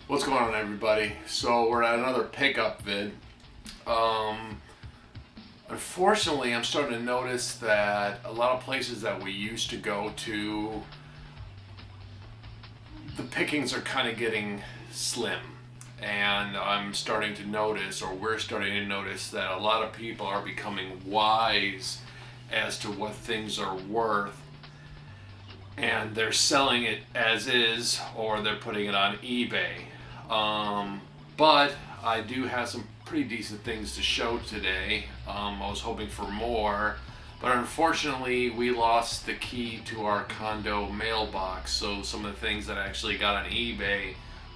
What's going on, everybody? So we're at another pickup vid. Unfortunately, I'm starting to notice that a lot of places that we used to go to, the pickings are kind of getting slim. And I'm starting to notice, or we're starting to notice, that a lot of people are becoming wise as to what things are worth. And they're selling it as is, or they're putting it on eBay. But I do have some pretty decent things to show today. I was hoping for more, but unfortunately we lost the key to our condo mailbox. So some of the things that I actually got on eBay,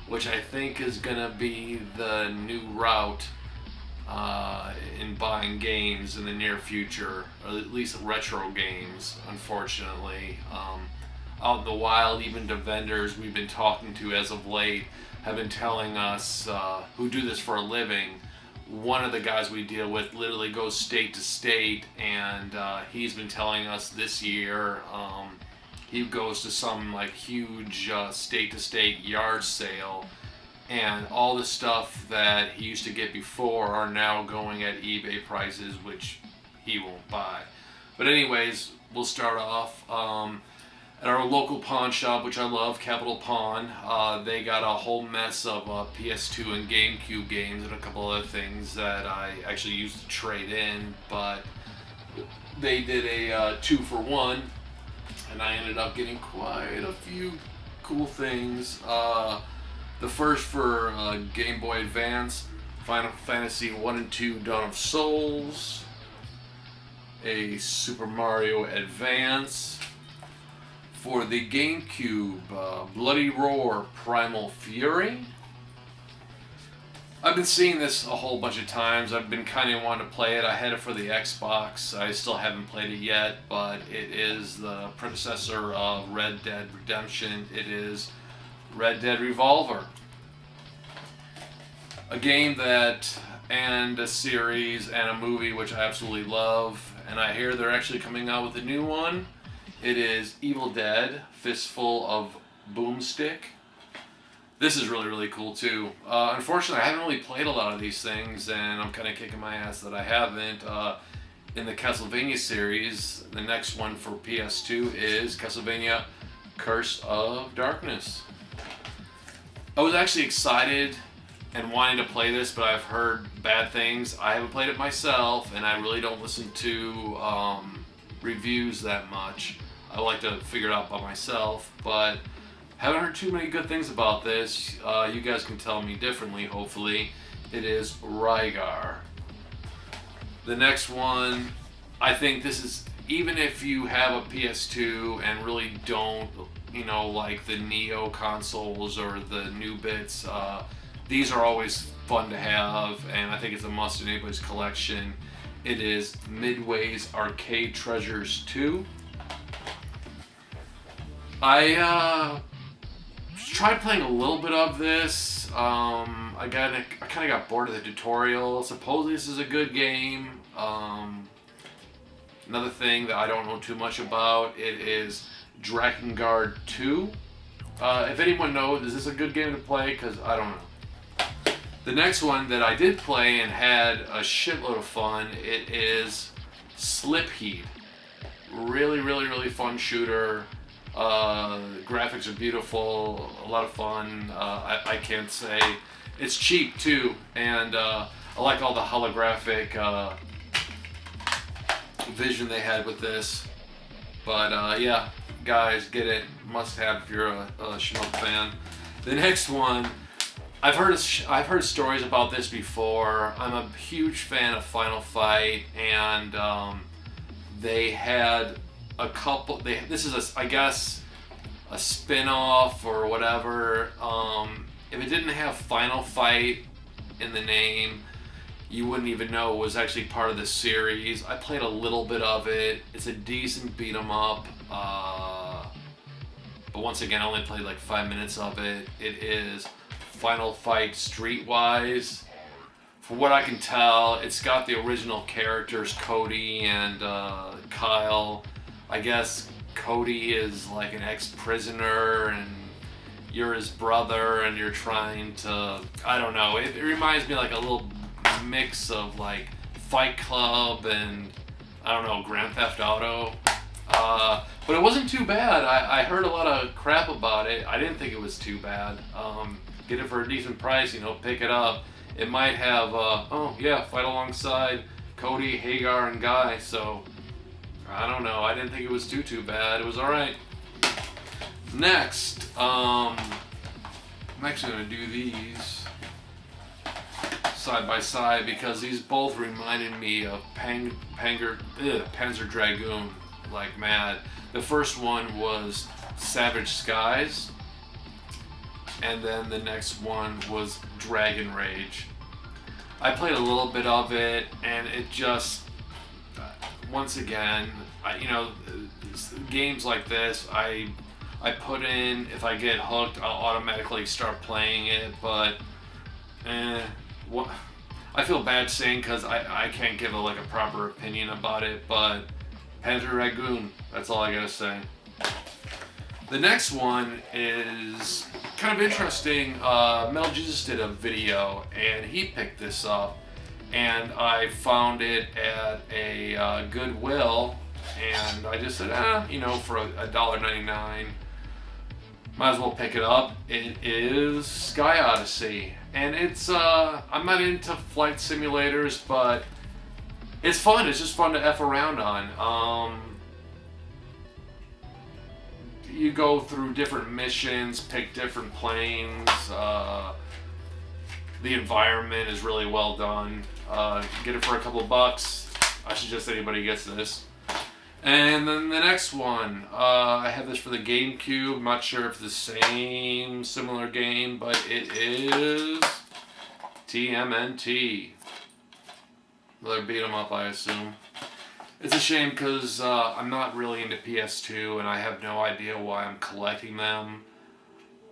which I think is gonna be the new route in buying games in the near future, or at least retro games, unfortunately. Out in the wild, even the vendors we've been talking to as of late have been telling us, who do this for a living, one of the guys we deal with literally goes state to state, and he's been telling us this year he goes to some like huge state to state yard sale, and all the stuff that he used to get before are now going at eBay prices, which he won't buy. But anyways, we'll start off at our local pawn shop, which I love, Capital Pawn. They got a whole mess of PS2 and GameCube games and a couple other things that I actually used to trade in, but they did a 2-for-1, and I ended up getting quite a few cool things. The first for Game Boy Advance, Final Fantasy 1 and 2 Dawn of Souls, a Super Mario Advance. For the GameCube, Bloody Roar Primal Fury. I've been seeing this a whole bunch of times. I've been kind of wanting to play it. I had it for the Xbox. I still haven't played it yet, but it is the predecessor of Red Dead Redemption. It is Red Dead Revolver. A game that, and a series, and a movie which I absolutely love. And I hear they're actually coming out with a new one. It is Evil Dead, Fistful of Boomstick. This is really, really cool too. Unfortunately, I haven't really played a lot of these things, and I'm kind of kicking my ass that I haven't. In the Castlevania series, the next one for PS2 is Castlevania Curse of Darkness. I was actually excited and wanting to play this, but I've heard bad things. I haven't played it myself, and I really don't listen to reviews that much. I like to figure it out by myself, but haven't heard too many good things about this. You guys can tell me differently, hopefully. It is Rygar. The next one, I think this is, even if you have a PS2 and really don't, like the Neo consoles or the new bits, these are always fun to have, and I think it's a must in anybody's collection. It is Midway's Arcade Treasures 2. I tried playing a little bit of this. I kind of got bored of the tutorial. Supposedly this is a good game. Another thing that I don't know too much about, it is Drakengard 2. If anyone knows, is this a good game to play? Because I don't know. The next one that I did play and had a shitload of fun, it is Slip Heat. Really, really, really fun shooter. Graphics are beautiful, a lot of fun. I can't say. It's cheap too, and I like all the holographic vision they had with this. But yeah, guys, get it. Must have if you're a Schmuck fan. The next one I've heard stories about this before. I'm a huge fan of Final Fight, and they had a couple. This is I guess a spin-off or whatever. If it didn't have Final Fight in the name, you wouldn't even know it was actually part of the series. I played a little bit of it. It's a decent beat 'em up. But once again, I only played like 5 minutes of it. It is Final Fight Streetwise. From what I can tell, it's got the original characters, Cody and Kyle. I guess Cody is like an ex-prisoner and you're his brother and you're trying to, I don't know, it reminds me like a little mix of like Fight Club and, I don't know, Grand Theft Auto. But it wasn't too bad. I heard a lot of crap about it. I didn't think it was too bad. Get it for a decent price, pick it up. It might have, fight alongside Cody, Hagar, and Guy. So, I don't know. I didn't think it was too bad. It was alright. Next, I'm actually going to do these side by side because these both reminded me of Panzer Dragoon, like mad. The first one was Savage Skies, and then the next one was Dragon Rage. I played a little bit of it, and it just, once again, games like this, I put in, if I get hooked, I'll automatically start playing it, but I feel bad saying because I can't give a proper opinion about it, but Panzer Dragoon, that's all I gotta say. The next one is kind of interesting. Metal Jesus did a video and he picked this up, and I found it at a Goodwill, and I just said, for $1.99, might as well pick it up. It is Sky Odyssey, and it's I'm not into flight simulators, but it's fun. It's just fun to F around on. You go through different missions, pick different planes. The environment is really well done. Get it for a couple of bucks. I suggest anybody gets this. And then the next one, I have this for the GameCube. I'm not sure if it's the similar game, but it is TMNT. Another beat 'em up, I assume. It's a shame because I'm not really into PS2 and I have no idea why I'm collecting them.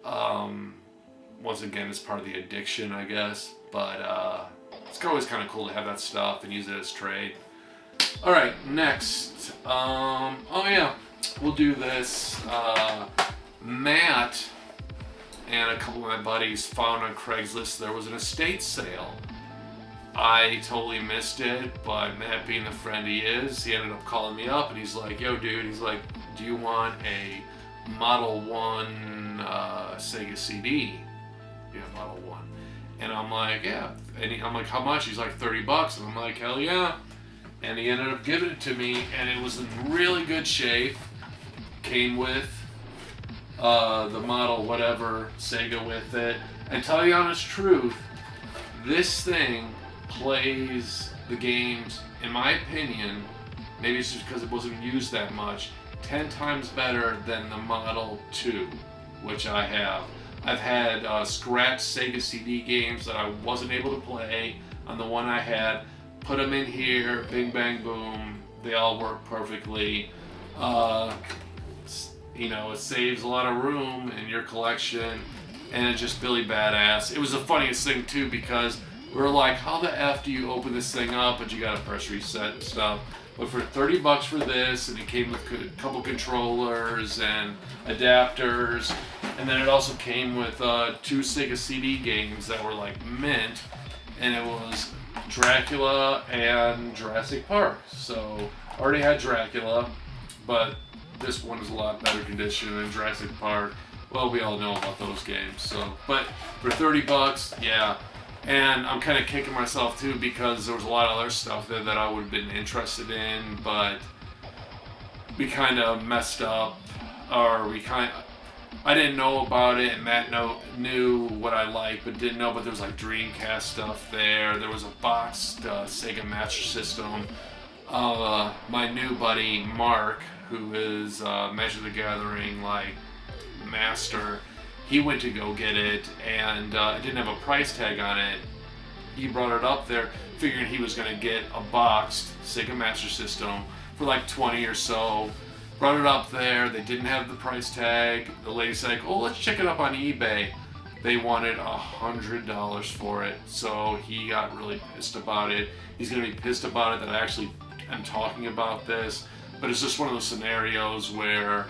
Once again, it's part of the addiction, I guess. But it's always kind of cool to have that stuff and use it as trade. Alright, next. We'll do this. Matt and a couple of my buddies found on Craigslist there was an estate sale. I totally missed it, but Matt, being the friend he is, he ended up calling me up and he's like, yo dude, he's like, do you want a Model 1 Sega CD? Yeah, Model 1. And I'm like, yeah. And I'm like, how much? He's like, $30. And I'm like, hell yeah. And he ended up giving it to me, and it was in really good shape. Came with the model whatever Sega with it. And tell you the honest truth, this thing plays the games, in my opinion, maybe it's just because it wasn't used that much, 10 times better than the Model 2, which I have. I've had scratch Sega CD games that I wasn't able to play on the one I had. Put them in here, bing bang boom, they all work perfectly. It saves a lot of room in your collection, and it's just really badass. It was the funniest thing too, because we were like, how the F do you open this thing up? But you gotta press reset and stuff. But for $30 for this, and it came with a couple controllers and adapters, and then it also came with 2 Sega CD games that were like mint, and it was Dracula and Jurassic Park. So I already had Dracula, but this one is a lot better condition than Jurassic Park. Well, we all know about those games. So, but for $30, yeah. And I'm kind of kicking myself too because there was a lot of other stuff there that I would have been interested in, but we kind of messed up, or I didn't know about it, and Matt knew what I liked, but didn't know. But there was like Dreamcast stuff there. There was a boxed Sega Master System. My new buddy Mark, who is Magic the Gathering like master, he went to go get it, and it didn't have a price tag on it. He brought it up there, figuring he was going to get a boxed Sega Master System for like 20 or so. Brought it up there. They didn't have the price tag. The lady's like, "Oh, let's check it up on eBay." They wanted $100 for it, so he got really pissed about it. He's going to be pissed about it that I actually am talking about this, but it's just one of those scenarios where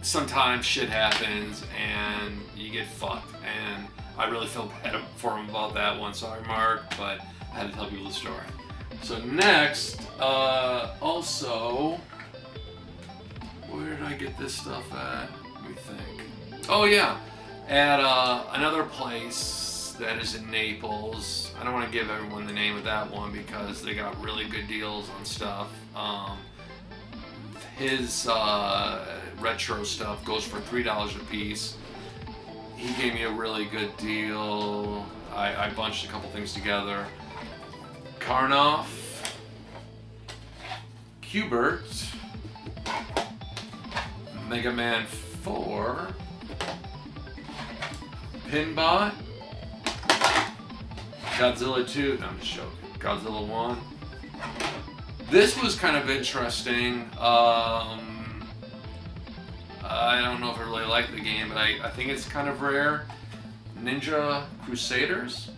sometimes shit happens and you get fucked, and I really feel bad for him about that one. Sorry, Mark, but I had to tell people the story. So next, also, where did I get this stuff at? Let me think. Oh yeah, at another place that is in Naples. I don't want to give everyone the name of that one because they got really good deals on stuff. His retro stuff goes for $3 a piece. He gave me a really good deal. I bunched a couple things together. Karnoff, Qbert, Mega Man 4, Pinbot, Godzilla 2, no, I'm just joking, Godzilla 1. This was kind of interesting. I don't know if I really like the game, but I think it's kind of rare. Ninja Crusaders.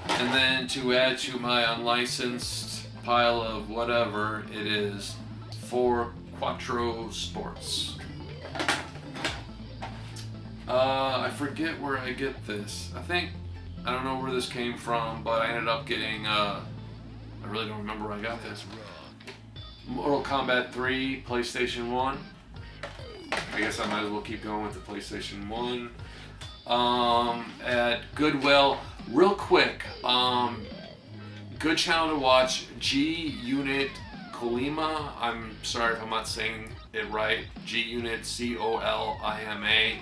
And then to add to my unlicensed pile of whatever, it is 4 Quattro Sports. I forget where I get this. I don't know where this came from, but I ended up getting, I really don't remember where I got this. Mortal Kombat 3, PlayStation 1. I guess I might as well keep going with the PlayStation 1. At Goodwill, real quick, good channel to watch, G-Unit Colima. I'm sorry if I'm not saying it right. G-Unit Colima.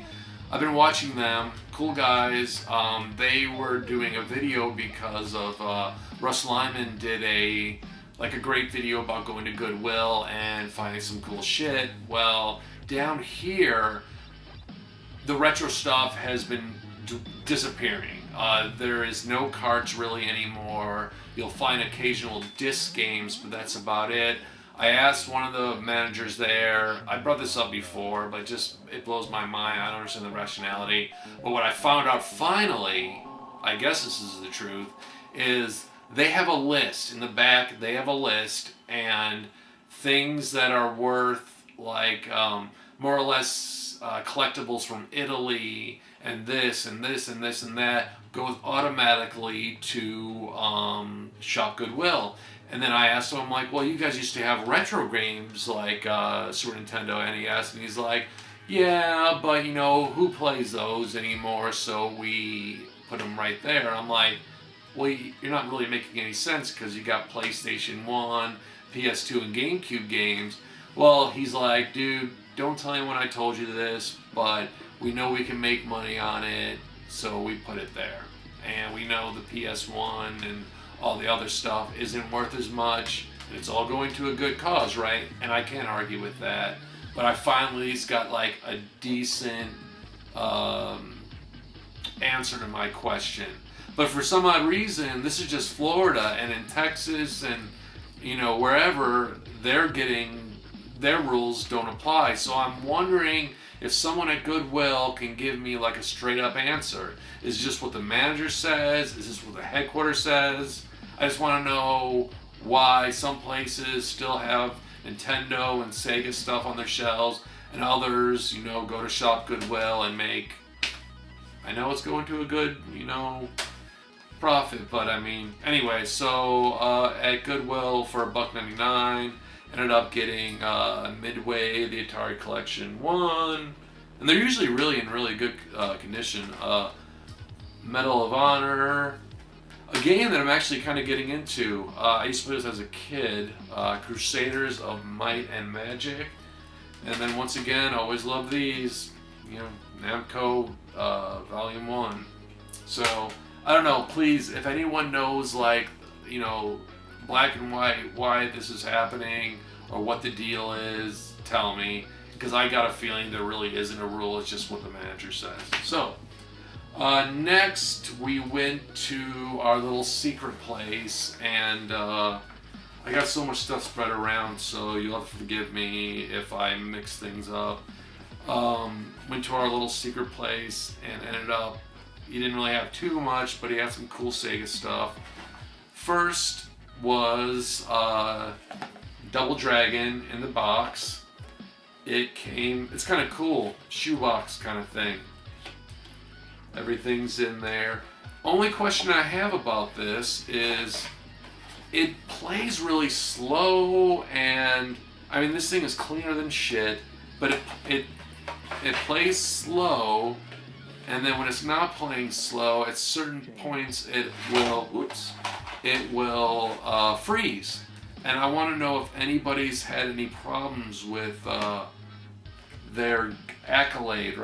I've been watching them. Cool guys. They were doing a video because of Russ Lyman did a great video about going to Goodwill and finding some cool shit. Well, down here, the retro stuff has been disappearing. There is no carts really anymore. You'll find occasional disc games, but that's about it. I asked one of the managers there, I brought this up before, but it blows my mind. I don't understand the rationality. But what I found out finally, I guess this is the truth, is they have a list. In the back, they have a list, and things that are worth like more or less collectibles from Italy and this and this and this and that goes automatically to Shop Goodwill. And then I asked him, I'm like, well, you guys used to have retro games like Super Nintendo, NES, and he's like, yeah, but who plays those anymore? So we put them right there. I'm like, well, you're not really making any sense because you got PlayStation 1, PS2, and GameCube games. Well, he's like, dude, don't tell anyone I told you this, but we know we can make money on it, so we put it there. And we know the PS1 and all the other stuff isn't worth as much, and it's all going to a good cause, right? And I can't argue with that. But I finally got like a decent answer to my question. But for some odd reason, this is just Florida, and in Texas and wherever, their rules don't apply. So I'm wondering if someone at Goodwill can give me like a straight up answer. Is this just what the manager says? Is this what the headquarters says? I just want to know why some places still have Nintendo and Sega stuff on their shelves, and others, go to Shop Goodwill and make, I know it's going to a good, profit, but I mean, anyway, so at Goodwill for $1.99, ended up getting Midway, the Atari Collection 1, and they're usually really in really good condition. Medal of Honor, a game that I'm actually kind of getting into. I used to play this as a kid, Crusaders of Might and Magic. And then once again, always love these, you know, Namco Volume 1. So, I don't know, please, if anyone knows, like, you know, black and white, why this is happening, or what the deal is, tell me. Because I got a feeling there really isn't a rule, it's just what the manager says. So, next we went to our little secret place, and I got so much stuff spread around, so you'll have to forgive me if I mix things up. Went to our little secret place and ended up, he didn't really have too much, but he had some cool Sega stuff. First was Double Dragon in the box. It's kind of cool, shoebox kind of thing. Everything's in there. Only question I have about this is it plays really slow, and I mean this thing is cleaner than shit, but it plays slow, and then when it's not playing slow, at certain points it will freeze. And I want to know if anybody's had any problems with their Accolade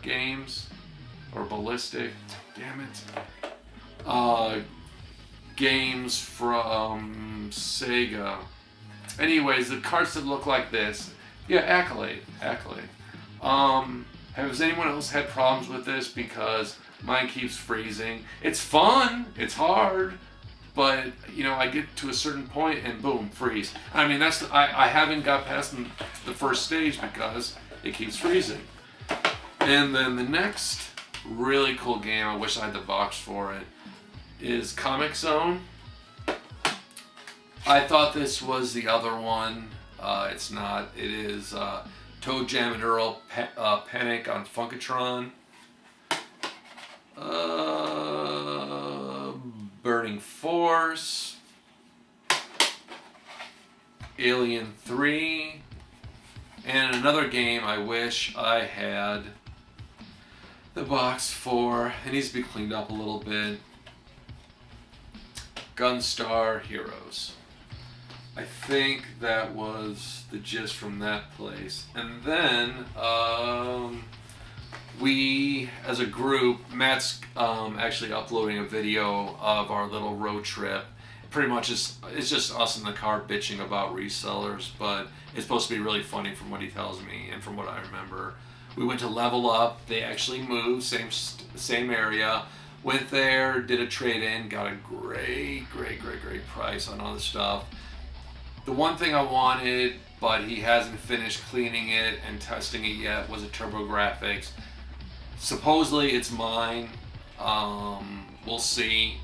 games, or Ballistic, damn it, games from Sega. Anyways, the carts that look like this, yeah, Accolade. Has anyone else had problems with this? Because mine keeps freezing. It's fun, it's hard, but you know, I get to a certain point and boom, freeze. I mean, I haven't got past the first stage because it keeps freezing. And then the next really cool game, I wish I had the box for it, is Comic Zone. I thought this was the other one. It's not. It is Toe Jam and Earl Panic on Funkatron. Burning Force. Alien 3. And another game I wish I had the box for. It needs to be cleaned up a little bit. Gunstar Heroes. I think that was the gist from that place. And then we, as a group, Matt's actually uploading a video of our little road trip. Pretty much it's just us in the car bitching about resellers, but it's supposed to be really funny from what he tells me and from what I remember. We went to Level Up. They actually moved, same area. Went there, did a trade-in, got a great price on all the stuff. The one thing I wanted, but he hasn't finished cleaning it and testing it yet, was a TurboGrafx. Supposedly it's mine. We'll see.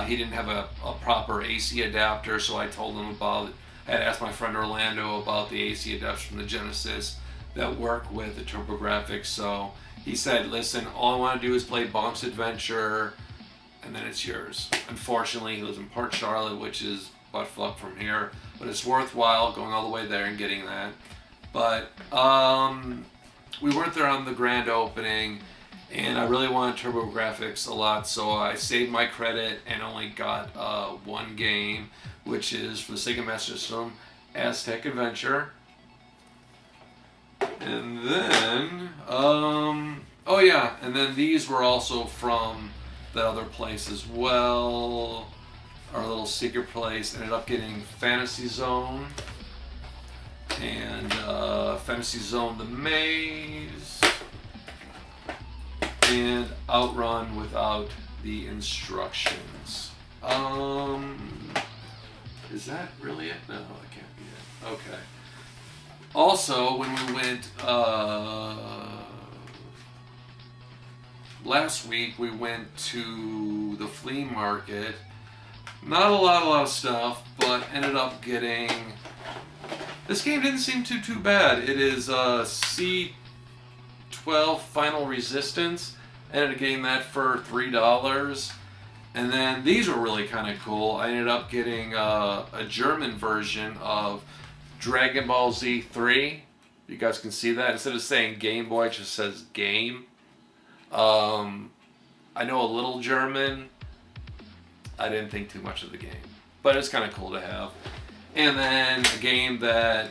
He didn't have a proper AC adapter, so I told him about it. I had asked my friend Orlando about the AC adapters from the Genesis that work with the TurboGrafx. So he said, listen, all I want to do is play Bonk's Adventure, and then it's yours. Unfortunately, he lives in Port Charlotte, which is buttfuck from here, but it's worthwhile going all the way there and getting that. But we weren't there on the grand opening, and I really wanted TurboGrafx a lot, so I saved my credit and only got one game, which is for the Sega Master System, Aztec Adventure. And then, oh yeah, and then these were also from that other place as well. Our little secret place. Ended up getting Fantasy Zone and Fantasy Zone the Maze and Outrun without the instructions. Is that really it? No, it can't be it. Okay. Also, when we went last week, we went to the flea market. Not a lot of stuff, but ended up getting. This game didn't seem too bad. It is C12 Final Resistance. Ended up getting that for $3. And then these were really kind of cool. I ended up getting a German version of Dragon Ball Z 3. You guys can see that. Instead of saying Game Boy, it just says Game. I know a little German. I didn't think too much of the game, but it's kind of cool to have. And then a game that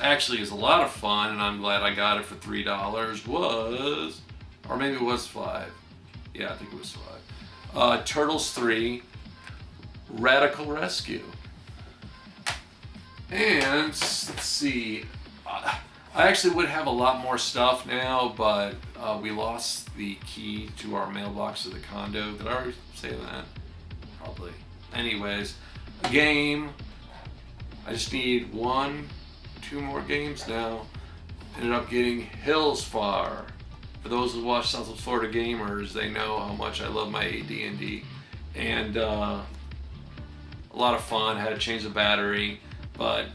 actually is a lot of fun, and I'm glad I got it for $3, was, or maybe it was $5. Yeah, I think it was $5. Turtles 3, Radical Rescue. And let's see, I actually would have a lot more stuff now, but we lost the key to our mailbox of the condo. Did I already say that? Probably. Anyways, a game. I just need 2 more games now. Ended up getting Hills Far. For those who watch South Florida Gamers, they know how much I love my AD&D. And a lot of fun. Had to change the battery. But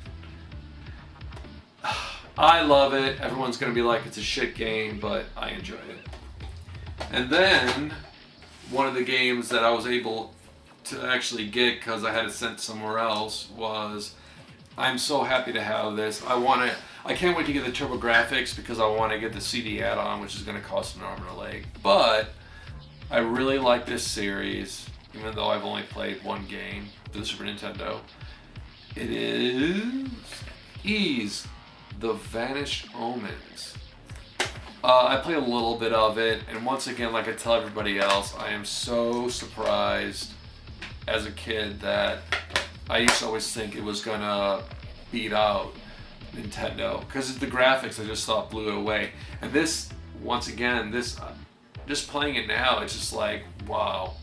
I love it. Everyone's going to be like, it's a shit game, but I enjoy it. And then, one of the games that I was able to actually get, because I had it sent somewhere else, was, I'm so happy to have this. I can't wait to get the TurboGrafx, because I want to get the CD add-on, which is going to cost an arm and a leg. But, I really like this series, even though I've only played one game for the Super Nintendo. It is Ys, The Vanished Omens. I played a little bit of it, and once again, like I tell everybody else, I am so surprised as a kid that I used to always think it was gonna beat out Nintendo, because the graphics I just thought blew it away. And this, once again, just playing it now, it's just like, wow.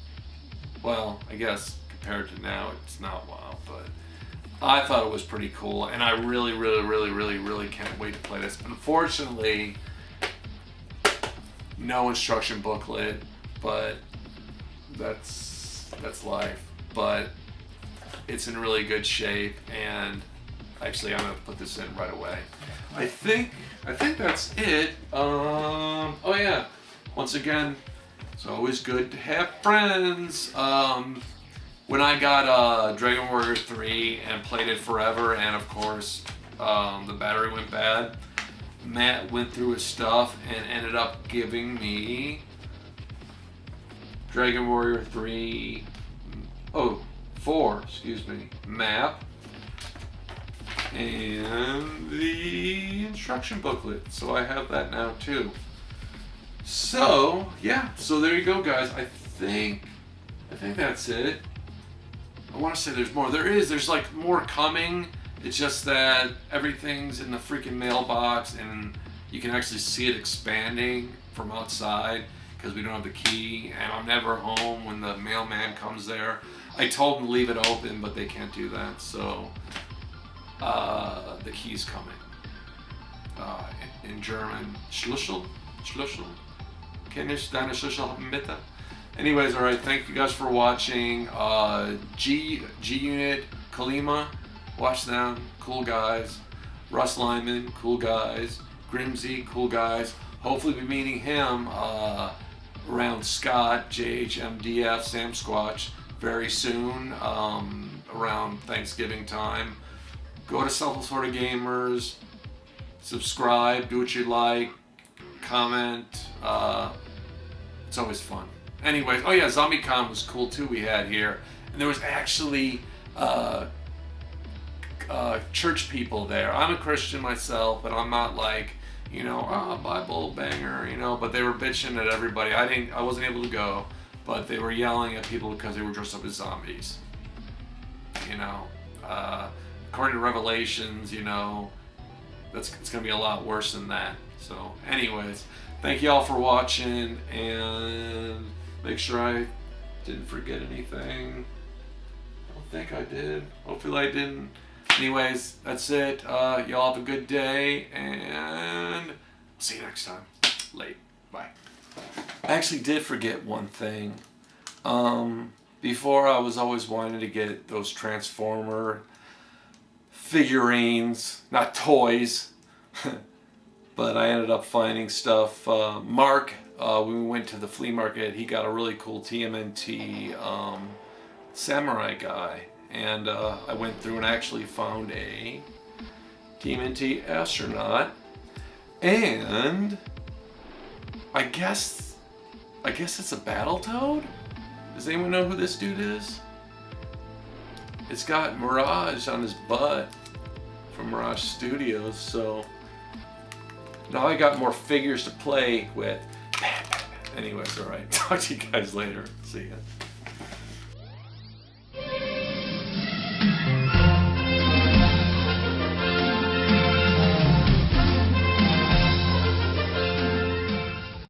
Well, I guess compared to now, it's not wow, but I thought it was pretty cool, and I really, really, really, really, really can't wait to play this. Unfortunately, no instruction booklet, but that's life. But it's in really good shape, and actually, I'm gonna put this in right away. I think that's it. Oh yeah. Once again, it's always good to have friends. When I got Dragon Warrior 3 and played it forever, and of course the battery went bad, Matt went through his stuff and ended up giving me Dragon Warrior 4, map, and the instruction booklet. So I have that now too. So yeah, so there you go, guys. I think that's it. I want to say there's more. There's like more coming. It's just that everything's in the freaking mailbox, and you can actually see it expanding from outside because we don't have the key, and I'm never home when the mailman comes there. I told them to leave it open, but they can't do that, so the key's coming. In German, Schlüssel. Kenn ich deine Schlüssel bitte? Anyways, alright, thank you guys for watching. G Unit, Kalima, watch them, cool guys. Russ Lyman, cool guys. Grimsy, cool guys. Hopefully be meeting him around Scott, JHMDF, Sam Squatch very soon, around Thanksgiving time. Go to South Florida Gamers, subscribe, do what you like, comment. It's always fun. Anyways, oh yeah, ZombieCon was cool too, we had here. And there was actually church people there. I'm a Christian myself, but I'm not like, Bible banger, but they were bitching at everybody. I wasn't able to go, but they were yelling at people because they were dressed up as zombies. According to Revelations, it's gonna be a lot worse than that. So anyways, thank you all for watching, and make sure I didn't forget anything. I don't think I did. Hopefully I didn't. Anyways, that's it. Y'all have a good day, and see you next time. Late. Bye. I actually did forget one thing. Before I was always wanting to get those Transformer figurines, not toys, but I ended up finding stuff. Mark, when we went to the flea market, he got a really cool TMNT samurai guy, and I went through and actually found a TMNT astronaut, and I guess it's a Battletoad? Does anyone know who this dude is? It's got Mirage on his butt from Mirage Studios, so now I got more figures to play with. Anyways, alright. Talk to you guys later. See ya.